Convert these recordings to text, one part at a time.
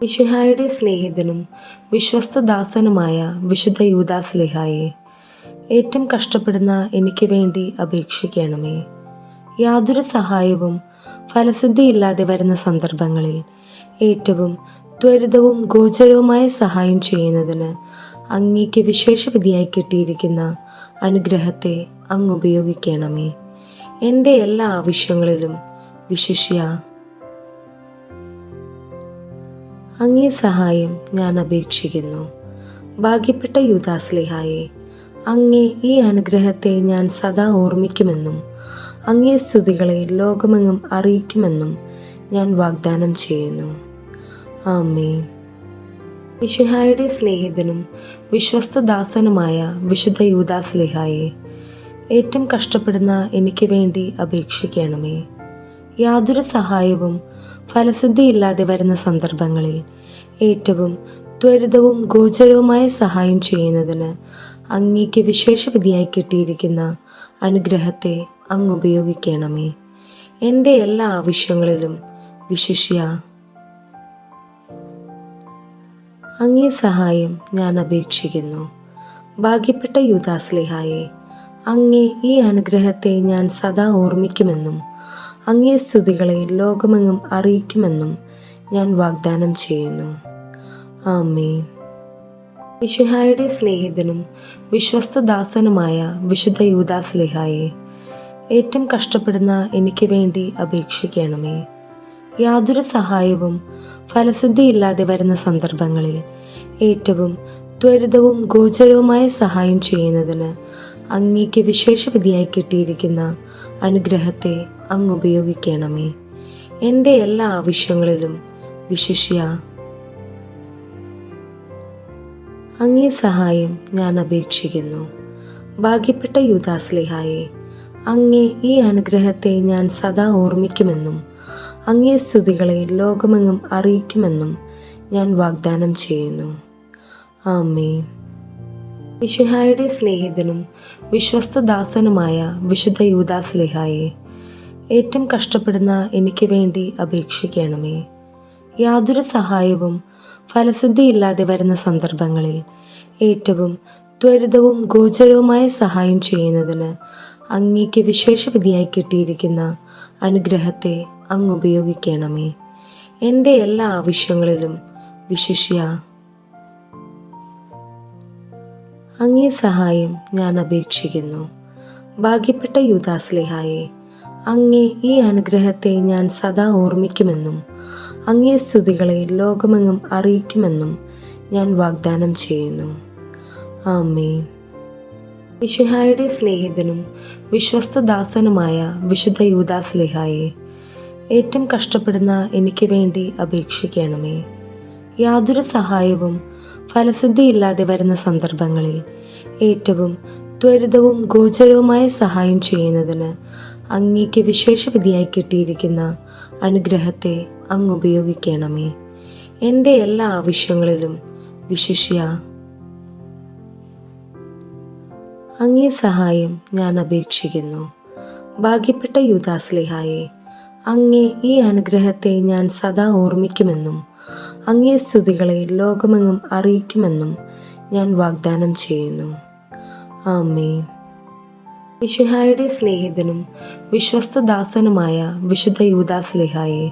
മിശിഹായുടെ സ്നേഹിതനും വിശ്വസ്തദാസനുമായ വിശുദ്ധ യൂദാസ്ലീഹായെ, ഏറ്റവും കഷ്ടപ്പെടുന്ന എനിക്ക് വേണ്ടി അപേക്ഷിക്കണമേ. യാതൊരു സഹായവും ഫലസിദ്ധിയില്ലാതെ വരുന്ന സന്ദർഭങ്ങളിൽ ഏറ്റവും ത്വരിതവും ഗോചരവുമായ സഹായം ചെയ്യുന്നതിന് അങ്ങേക്ക് വിശേഷവിധിയായി കിട്ടിയിരിക്കുന്ന അനുഗ്രഹത്തെ അങ്ങ് ഉപയോഗിക്കണമേ. എൻ്റെ എല്ലാ ആവശ്യങ്ങളിലും വിശിഷ്യ അങ്ങേ സഹായം ഞാൻ അപേക്ഷിക്കുന്നു. ഭാഗ്യപ്പെട്ട യൂദാസ്ലീഹായെ, അങ്ങേ ഈ അനുഗ്രഹത്തെ ഞാൻ സദാ ഓർമ്മിക്കുമെന്നും അങ്ങേ സ്തുതികളെ ലോകമെങ്ങും അറിയിക്കുമെന്നും ഞാൻ വാഗ്ദാനം ചെയ്യുന്നു. ആമേൻ. മിശിഹായുടെ സ്നേഹിതനും വിശ്വസ്തദാസനുമായ വിശുദ്ധ യൂദാസ്ലീഹായെ, ഏറ്റവും കഷ്ടപ്പെടുന്ന എനിക്ക് വേണ്ടി അപേക്ഷിക്കണമേ. യാതൊരു സഹായവും ഫലസിദ്ധിയില്ലാതെ വരുന്ന സന്ദർഭങ്ങളിൽ ഏറ്റവും ത്വരിതവും ഗോചരവുമായ സഹായം ചെയ്യുന്നതിന് അങ്ങേക്ക് വിശേഷവിധിയായി കിട്ടിയിരിക്കുന്ന അനുഗ്രഹത്തെ അങ്ങ് ഉപയോഗിക്കണമേ. എൻ്റെ എല്ലാ ആവശ്യങ്ങളിലും വിശിഷ്യ അങ്ങേ സഹായം ഞാൻ അപേക്ഷിക്കുന്നു. ഭാഗ്യപ്പെട്ട യൂദാസ്ലീഹായെ, അങ്ങേ ഈ അനുഗ്രഹത്തെ ഞാൻ സദാ ഓർമ്മിക്കുമെന്നും അങ്ങേ സ്തുതികളെ ലോകമെങ്ങും അറിയിക്കുമെന്നും ഞാൻ വാഗ്ദാനം ചെയ്യുന്നു. ആമേൻ. മിശിഹായുടെ സ്നേഹിതനും വിശ്വസ്തദാസനുമായ വിശുദ്ധ യൂദാസ്ലീഹായെ, ഏറ്റവും കഷ്ടപ്പെടുന്ന എനിക്ക് വേണ്ടി അപേക്ഷിക്കണമേ. യാതൊരു സഹായവും ഫലസിദ്ധിയില്ലാതെ വരുന്ന സന്ദർഭങ്ങളിൽ ഏറ്റവും ത്വരിതവും ഗോചരവുമായ സഹായം ചെയ്യുന്നതിന് അങ്ങേക്ക് വിശേഷവിധിയായി കിട്ടിയിരിക്കുന്ന അനുഗ്രഹത്തെ അങ്ങ് ഉപയോഗിക്കണമേ. എൻ്റെ എല്ലാ ആവശ്യങ്ങളിലും വിശിഷ്യ അങ്ങേ സഹായം ഞാൻ അപേക്ഷിക്കുന്നു. ഭാഗ്യപ്പെട്ട യൂദാസ്ലീഹായെ, അങ്ങേ ഈ അനുഗ്രഹത്തെ ഞാൻ സദാ ഓർമ്മിക്കുമെന്നും അങ്ങേ സ്തുതികളെ ലോകമെങ്ങും അറിയിക്കുമെന്നും ഞാൻ വാഗ്ദാനം ചെയ്യുന്നു. ആമേൻ. മിശിഹായുടെ സ്നേഹിതനും വിശ്വസ്തദാസനുമായ വിശുദ്ധ യൂദാസ്ലീഹായെ, ഏറ്റവും കഷ്ടപ്പെടുന്ന എനിക്ക് വേണ്ടി അപേക്ഷിക്കണമേ. യാതൊരു സഹായവും ഫലസിദ്ധിയില്ലാതെ വരുന്ന സന്ദർഭങ്ങളിൽ ഏറ്റവും ത്വരിതവും ഗോചരവുമായ സഹായം ചെയ്യുന്നതിന് അങ്ങേക്ക് വിശേഷവിധിയായി കിട്ടിയിരിക്കുന്ന അനുഗ്രഹത്തെ അങ്ങ് ഉപയോഗിക്കണമേ. എൻ്റെ എല്ലാ ആവശ്യങ്ങളിലും വിശിഷ്യ അങ്ങേ സഹായം ഞാൻ അപേക്ഷിക്കുന്നു. ഭാഗ്യപ്പെട്ട യൂദാസ്ലീഹായെ, അങ്ങേ ഈ അനുഗ്രഹത്തെ ഞാൻ സദാ ഓർമ്മിക്കുമെന്നും അങ്ങേ സ്തുതികളെ ലോകമെങ്ങും അറിയിക്കുമെന്നും ഞാൻ വാഗ്ദാനം ചെയ്യുന്നു. ആമേൻ. മിശിഹായുടെ സ്നേഹിതനും വിശ്വസ്തദാസനുമായ വിശുദ്ധ യൂദാസ്ലീഹായെ, ഏറ്റവും കഷ്ടപ്പെടുന്ന എനിക്ക് വേണ്ടി അപേക്ഷിക്കണമേ. യാതൊരു സഹായവും ഫലസിദ്ധിയില്ലാതെ വരുന്ന സന്ദർഭങ്ങളിൽ ഏറ്റവും ത്വരിതവും ഗോചരവുമായ സഹായം ചെയ്യുന്നതിന് അങ്ങേക്ക് വിശേഷവിധിയായി കിട്ടിയിരിക്കുന്ന അനുഗ്രഹത്തെ അങ്ങ് ഉപയോഗിക്കണമേ. എൻ്റെ എല്ലാ ആവശ്യങ്ങളിലും വിശിഷ്യ അങ്ങേ സഹായം ഞാൻ അപേക്ഷിക്കുന്നു. ഭാഗ്യപ്പെട്ട യൂദാസ്ലീഹായെ, അങ്ങേ ഈ അനുഗ്രഹത്തെ ഞാൻ സദാ ഓർമ്മിക്കുമെന്നും അങ്ങേ സ്തുതികളെ ലോകമെങ്ങും അറിയിക്കുമെന്നും ഞാൻ വാഗ്ദാനം ചെയ്യുന്നു. ആമേൻ. മിശിഹായുടെ സ്നേഹിതനും വിശ്വസ്തദാസനുമായ വിശുദ്ധ യൂദാസ്ലീഹായെ,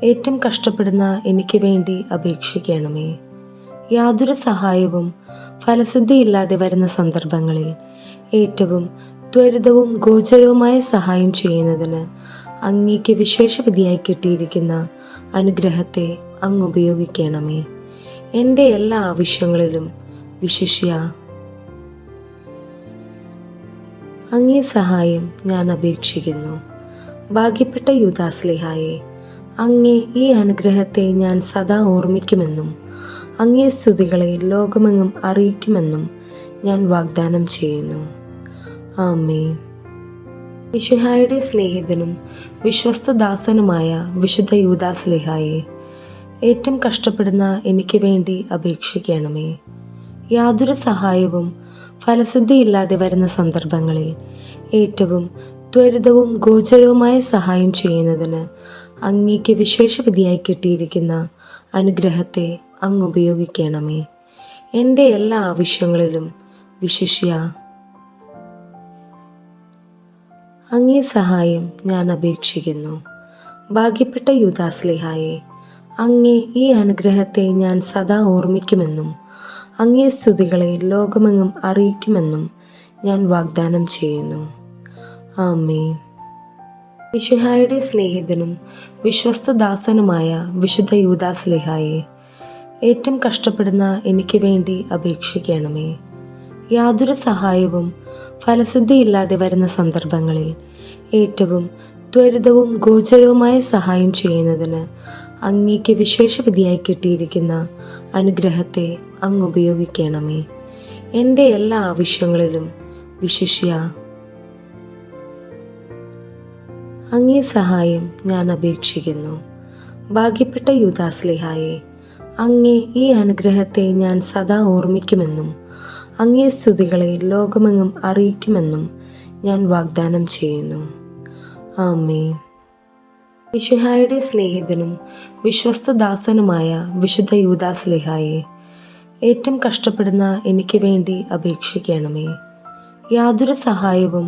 ഏറ്റവും കഷ്ടപ്പെടുന്ന എനിക്ക് വേണ്ടി അപേക്ഷിക്കണമേ. യാതൊരു സഹായവും ഫലസിദ്ധിയില്ലാതെ വരുന്ന സന്ദർഭങ്ങളിൽ ഏറ്റവും ത്വരിതവും ഗോചരവുമായ സഹായം ചെയ്യുന്നതിന് അങ്ങേക്ക് വിശേഷവിധിയായി കിട്ടിയിരിക്കുന്ന അനുഗ്രഹത്തെ അങ്ങ് ഉപയോഗിക്കണമേ. എൻ്റെ എല്ലാ ആവശ്യങ്ങളിലും വിശിഷ്യ അങ്ങേ സഹായം ഞാൻ അപേക്ഷിക്കുന്നു. ഭാഗ്യപ്പെട്ട യൂദാസ്ലീഹായെ, അങ്ങേ ഈ അനുഗ്രഹത്തെ ഞാൻ സദാ ഓർമ്മിക്കുമെന്നും അങ്ങേ സ്തുതികളെ ലോകമെങ്ങും അറിയിക്കുമെന്നും ഞാൻ വാഗ്ദാനം ചെയ്യുന്നു. ആമേൻ. മിശിഹായുടെ സ്നേഹിതനും വിശ്വസ്തദാസനുമായ വിശുദ്ധ യൂദാസ്ലീഹായെ, ഏറ്റവും കഷ്ടപ്പെടുന്ന എനിക്ക് വേണ്ടി അപേക്ഷിക്കണമേ. യാതൊരു സഹായവും ഫലസിദ്ധിയില്ലാതെ വരുന്ന സന്ദർഭങ്ങളിൽ ഏറ്റവും ത്വരിതവും ഗോചരവുമായ സഹായം ചെയ്യുന്നതിന് അങ്ങേക്ക് വിശേഷവിധിയായി കിട്ടിയിരിക്കുന്ന അനുഗ്രഹത്തെ അങ്ങ് ഉപയോഗിക്കണമേ. എൻ്റെ എല്ലാ ആവശ്യങ്ങളിലും വിശിഷ്യ അങ്ങേ സഹായം ഞാൻ അപേക്ഷിക്കുന്നു. ഭാഗ്യപ്പെട്ട യൂദാസ്ലീഹായെ, അങ്ങേ ഈ അനുഗ്രഹത്തെ ഞാൻ സദാ ഓർമ്മിക്കുമെന്നും അങ്ങേ സ്തുതികളെ ലോകമെങ്ങും അറിയിക്കുമെന്നും ഞാൻ വാഗ്ദാനം ചെയ്യുന്നു. ആമേൻ. മിശിഹായുടെ സ്നേഹിതനും വിശ്വസ്തദാസനുമായ വിശുദ്ധ യൂദാസ്ലീഹായെ, ഏറ്റവും കഷ്ടപ്പെടുന്ന എനിക്ക് വേണ്ടി അപേക്ഷിക്കണമേ. യാതൊരു സഹായവും ഫലസിദ്ധിയില്ലാതെ വരുന്ന സന്ദർഭങ്ങളിൽ ഏറ്റവും ത്വരിതവും ഗോചരവുമായ സഹായം ചെയ്യുന്നതിന് അങ്ങേക്ക് വിശേഷവിധിയായി കിട്ടിയിരിക്കുന്ന അനുഗ്രഹത്തെ അങ്ങ് ഉപയോഗിക്കണമേ. എൻ്റെ എല്ലാ ആവശ്യങ്ങളിലും വിശിഷ്യ അങ്ങേ സഹായം ഞാൻ അപേക്ഷിക്കുന്നു. ഭാഗ്യപ്പെട്ട യൂദാസ്ലീഹായെ, അങ്ങേ ഈ അനുഗ്രഹത്തെ ഞാൻ സദാ ഓർമ്മിക്കുമെന്നും അങ്ങേ സ്തുതികളെ ലോകമെങ്ങും അറിയിക്കുമെന്നും ഞാൻ വാഗ്ദാനം ചെയ്യുന്നു. ആമേൻ. മിശിഹായുടെ സ്നേഹിതനും വിശ്വസ്തദാസനുമായ വിശുദ്ധ യൂദാസ്ലീഹായെ, ഏറ്റവും കഷ്ടപ്പെടുന്ന എനിക്ക് വേണ്ടി അപേക്ഷിക്കണമേ. യാതൊരു സഹായവും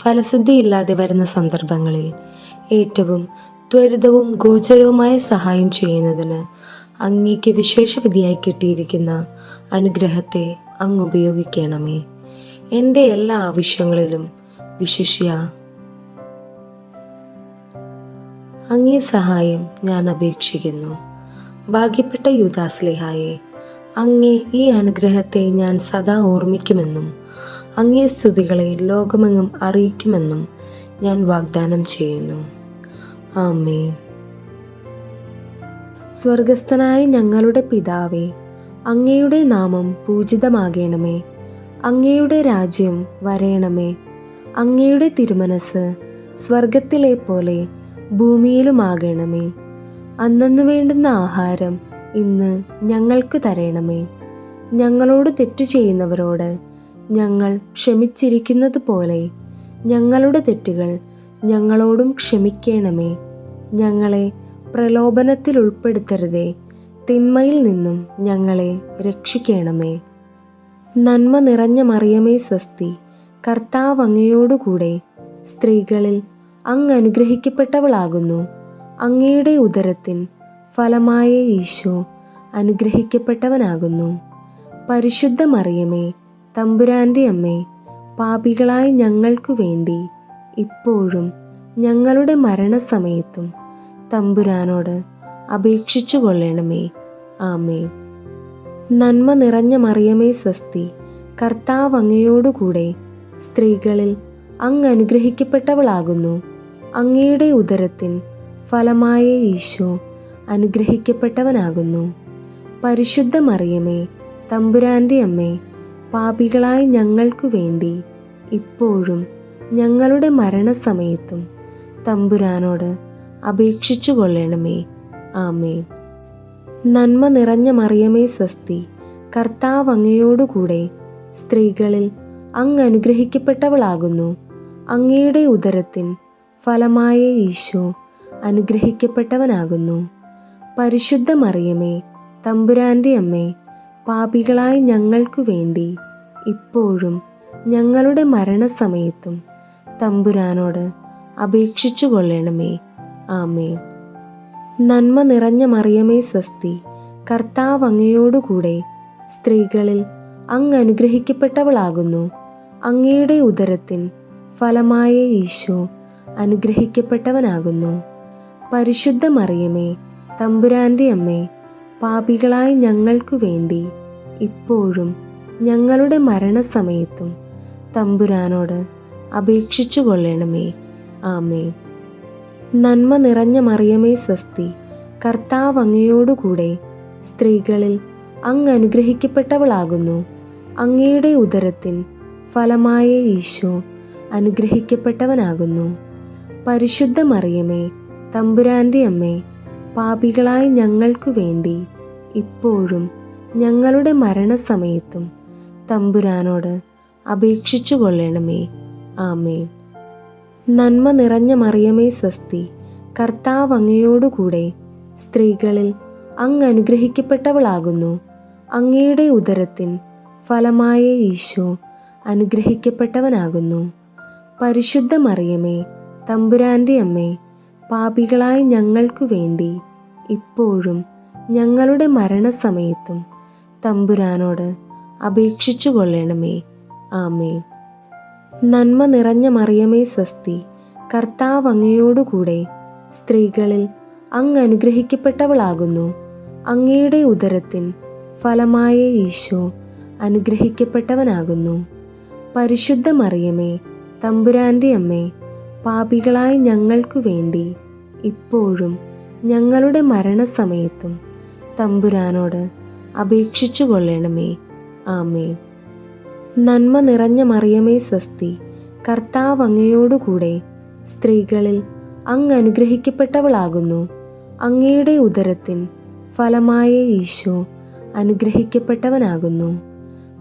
ഫലസിദ്ധിയില്ലാതെ വരുന്ന സന്ദർഭങ്ങളിൽ ഏറ്റവും ത്വരിതവും ഗോചരവുമായ സഹായം ചെയ്യുന്നതിന് അങ്ങേക്ക് വിശേഷവിധിയായി കിട്ടിയിരിക്കുന്ന അനുഗ്രഹത്തെ അങ്ങ് ഉപയോഗിക്കണമേ. എൻ്റെ എല്ലാ ആവശ്യങ്ങളിലും വിശിഷ്യ അങ്ങേ സഹായം ഞാൻ അപേക്ഷിക്കുന്നു. ഭാഗ്യപ്പെട്ട യൂദാസ്ലീഹായെ, അങ്ങേ ഈ അനുഗ്രഹത്തെ ഞാൻ സദാ ഓർമ്മിക്കുമെന്നും അങ്ങേ സ്തുതികളെ ലോകമെങ്ങും അറിയിക്കുമെന്നും ഞാൻ വാഗ്ദാനം ചെയ്യുന്നു. ആമേൻ. സ്വർഗസ്ഥനായ ഞങ്ങളുടെ പിതാവേ, അങ്ങയുടെ നാമം പൂജിതമാകണമേ. അങ്ങയുടെ രാജ്യം വരേണമേ. അങ്ങയുടെ തിരുമനസ് സ്വർഗത്തിലെ പോലെ ഭൂമിയിലുമാകണമേ. അന്നന്നു വേണ്ടുന്ന ആഹാരം ഇന്ന് ഞങ്ങൾക്ക് തരണമേ. ഞങ്ങളോട് തെറ്റു ചെയ്യുന്നവരോട് ഞങ്ങൾ ക്ഷമിച്ചിരിക്കുന്നത് പോലെ ഞങ്ങളുടെ തെറ്റുകൾ ഞങ്ങളോടും ക്ഷമിക്കണമേ. ഞങ്ങളെ പ്രലോഭനത്തിൽ ഉൾപ്പെടുത്തരുതേ, തിന്മയിൽ നിന്നും ഞങ്ങളെ രക്ഷിക്കണമേ. നന്മ നിറഞ്ഞ മറിയമേ സ്വസ്തി, കർത്താവ് അങ്ങയോടുകൂടെ സ്ത്രീകളിൽ അങ്ങ് അനുഗ്രഹിക്കപ്പെട്ടവളാകുന്നു. അങ്ങയുടെ ഉദരത്തിൻ ഫലമായ ഈശോ അനുഗ്രഹിക്കപ്പെട്ടവനാകുന്നു. പരിശുദ്ധ മറിയമേ, തമ്പുരാൻ്റെ അമ്മേ, പാപികളായ ഞങ്ങൾക്കു വേണ്ടി ഇപ്പോഴും ഞങ്ങളുടെ മരണസമയത്തും തമ്പുരാനോട് അപേക്ഷിച്ചു കൊള്ളണമേ. ആമേൻ. നന്മ നിറഞ്ഞ മറിയമേ സ്വസ്തി, കർത്താവ് അങ്ങയോടുകൂടെ സ്ത്രീകളിൽ അങ്ങ് അനുഗ്രഹിക്കപ്പെട്ടവളാകുന്നു. അങ്ങയുടെ ഉദരത്തിൻ ഫലമായ ഈശോ അനുഗ്രഹിക്കപ്പെട്ടവനാകുന്നു. പരിശുദ്ധ മറിയമേ, തമ്പുരാൻ്റെ അമ്മേ, പാപികളായ ഞങ്ങൾക്കു വേണ്ടി ഇപ്പോഴും ഞങ്ങളുടെ മരണസമയത്തും തമ്പുരാനോട് അപേക്ഷിച്ചു കൊള്ളണമേ. ആമേൻ. നന്മ നിറഞ്ഞ മറിയമേ സ്വസ്തി, കർത്താവ് അങ്ങയോടുകൂടെ സ്ത്രീകളിൽ അങ്ങ് അനുഗ്രഹിക്കപ്പെട്ടവളാകുന്നു. അങ്ങയുടെ ഉദരത്തിൻ ഫലമായ ഈശോ അനുഗ്രഹിക്കപ്പെട്ടവനാകുന്നു. പരിശുദ്ധ മറിയമേ, തമ്പുരാൻ്റെ അമ്മേ, പാപികളായ ഞങ്ങൾക്കു വേണ്ടി ഇപ്പോഴും ഞങ്ങളുടെ മരണസമയത്തും തമ്പുരാനോട് അപേക്ഷിച്ചു കൊള്ളണമേ. ആമേൻ. നന്മ നിറഞ്ഞ മറിയമേ സ്വസ്തി, കർത്താവ് അങ്ങയോടുകൂടെ സ്ത്രീകളിൽ അങ്ങ് അനുഗ്രഹിക്കപ്പെട്ടവളാകുന്നു. അങ്ങയുടെ ഉദരത്തിൻ ഫലമായ ഈശോ അനുഗ്രഹിക്കപ്പെട്ടവനാകുന്നു. പരിശുദ്ധ മറിയമേ, തമ്പുരാൻ്റെ അമ്മേ, പാപികളായ ഞങ്ങൾക്കു വേണ്ടി ഇപ്പോഴും ഞങ്ങളുടെ മരണസമയത്തും തമ്പുരാനോട് അപേക്ഷിച്ചു കൊള്ളണമേ. ആമേൻ. നന്മ നിറഞ്ഞ മറിയമേ സ്വസ്തി, കർത്താവ് അങ്ങയോടുകൂടെ സ്ത്രീകളിൽ അങ്ങ് അനുഗ്രഹിക്കപ്പെട്ടവളാകുന്നു. അങ്ങയുടെ ഉദരത്തിൻ ഫലമായ ഈശോ അനുഗ്രഹിക്കപ്പെട്ടവനാകുന്നു. പരിശുദ്ധ മറിയമേ, തമ്പുരാൻ്റെ അമ്മേ, പാപികളായ ഞങ്ങൾക്കു വേണ്ടി ഇപ്പോഴും ഞങ്ങളുടെ മരണസമയത്തും തമ്പുരാനോട് അപേക്ഷിച്ചു കൊള്ളണമേ. ആമേൻ. നന്മ നിറഞ്ഞ മറിയമേ സ്വസ്തി, കർത്താവ് അങ്ങയോടുകൂടെ സ്ത്രീകളിൽ അങ്ങ് അനുഗ്രഹിക്കപ്പെട്ടവളാകുന്നു. അങ്ങയുടെ ഉദരത്തിൻ ഫലമായ ഈശോ അനുഗ്രഹിക്കപ്പെട്ടവനാകുന്നു. പരിശുദ്ധ മറിയമേ, തമ്പുരാൻ്റെ അമ്മേ, പാപികളായ ഞങ്ങൾക്കു വേണ്ടി ഇപ്പോഴും ഞങ്ങളുടെ മരണസമയത്തും തമ്പുരാനോട് അപേക്ഷിച്ചു കൊള്ളണമേ. ആമേൻ. നന്മ നിറഞ്ഞ മറിയമേ സ്വസ്തി, കർത്താവ് അങ്ങയോടുകൂടെ സ്ത്രീകളിൽ അങ്ങ് അനുഗ്രഹിക്കപ്പെട്ടവളാകുന്നു. അങ്ങയുടെ ഉദരത്തിൻ ഫലമായ ഈശോ അനുഗ്രഹിക്കപ്പെട്ടവനാകുന്നു. പരിശുദ്ധ മറിയമേ, തമ്പുരാൻ്റെ അമ്മേ, പാപികളായ ഞങ്ങൾക്കു വേണ്ടി ഇപ്പോഴും ഞങ്ങളുടെ മരണസമയത്തും തമ്പുരാനോട് അപേക്ഷിച്ചു കൊള്ളണമേ. ആമേൻ. നന്മ നിറഞ്ഞ മറിയമേ സ്വസ്തി, കർത്താവ് അങ്ങയോടുകൂടെ സ്ത്രീകളിൽ അങ്ങ് അനുഗ്രഹിക്കപ്പെട്ടവളാകുന്നു. അങ്ങയുടെ ഉദരത്തിൻ ഫലമായ ഈശോ അനുഗ്രഹിക്കപ്പെട്ടവനാകുന്നു.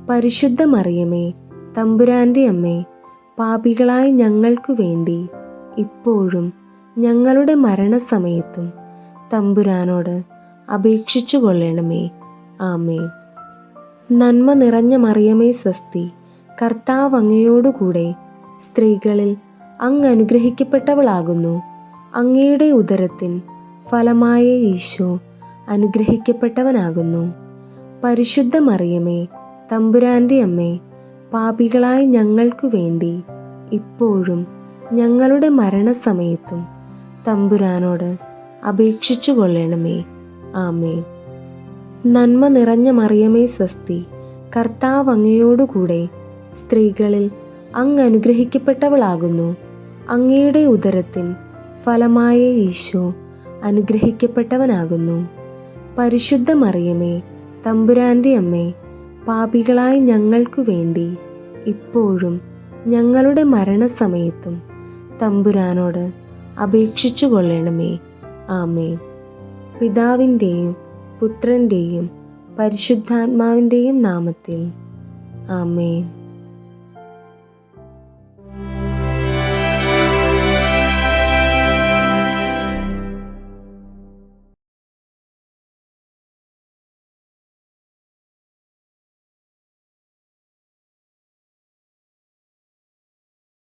പരിശുദ്ധ മറിയമേ, തമ്പുരാൻ്റെ അമ്മേ, പാപികളായ ഞങ്ങൾക്കു വേണ്ടി ഇപ്പോഴും ഞങ്ങളുടെ മരണസമയത്തും തമ്പുരാനോട് അപേക്ഷിച്ചു കൊള്ളണമേ. ആമേൻ. നന്മ നിറഞ്ഞ മറിയമേ സ്വസ്തി, കർത്താവ് അങ്ങയോടുകൂടെ സ്ത്രീകളിൽ അങ്ങ് അനുഗ്രഹിക്കപ്പെട്ടവളാകുന്നു. അങ്ങയുടെ ഉദരത്തിൻ ഫലമായ ഈശോ അനുഗ്രഹിക്കപ്പെട്ടവനാകുന്നു. പരിശുദ്ധ മറിയമേ, തമ്പുരാൻ്റെ അമ്മേ, പാപികളായ ഞങ്ങൾക്കു വേണ്ടി ഇപ്പോഴും ഞങ്ങളുടെ മരണസമയത്തും തമ്പുരാനോട് അപേക്ഷിച്ചു കൊള്ളണമേ. ആമേൻ. നന്മ നിറഞ്ഞ മറിയമേ സ്വസ്തി, കർത്താവ് അങ്ങയോടുകൂടെ സ്ത്രീകളിൽ അങ്ങ് അനുഗ്രഹിക്കപ്പെട്ടവളാകുന്നു. അങ്ങയുടെ ഉദരത്തിൻ ഫലമായ ഈശോ അനുഗ്രഹിക്കപ്പെട്ടവനാകുന്നു. പരിശുദ്ധ മറിയമേ, തമ്പുരാൻ്റെ അമ്മേ, പാപികളായ ഞങ്ങൾക്കു വേണ്ടി ഇപ്പോഴും ഞങ്ങളുടെ മരണസമയത്തും തമ്പുരാനോട് അപേക്ഷിച്ചു കൊള്ളണമേ. ആമേൻ. പിതാവിൻ്റെയും പുത്രൻ്റെയും പരിശുദ്ധാത്മാവിൻ്റെയും നാമത്തിൽ. ആമേൻ.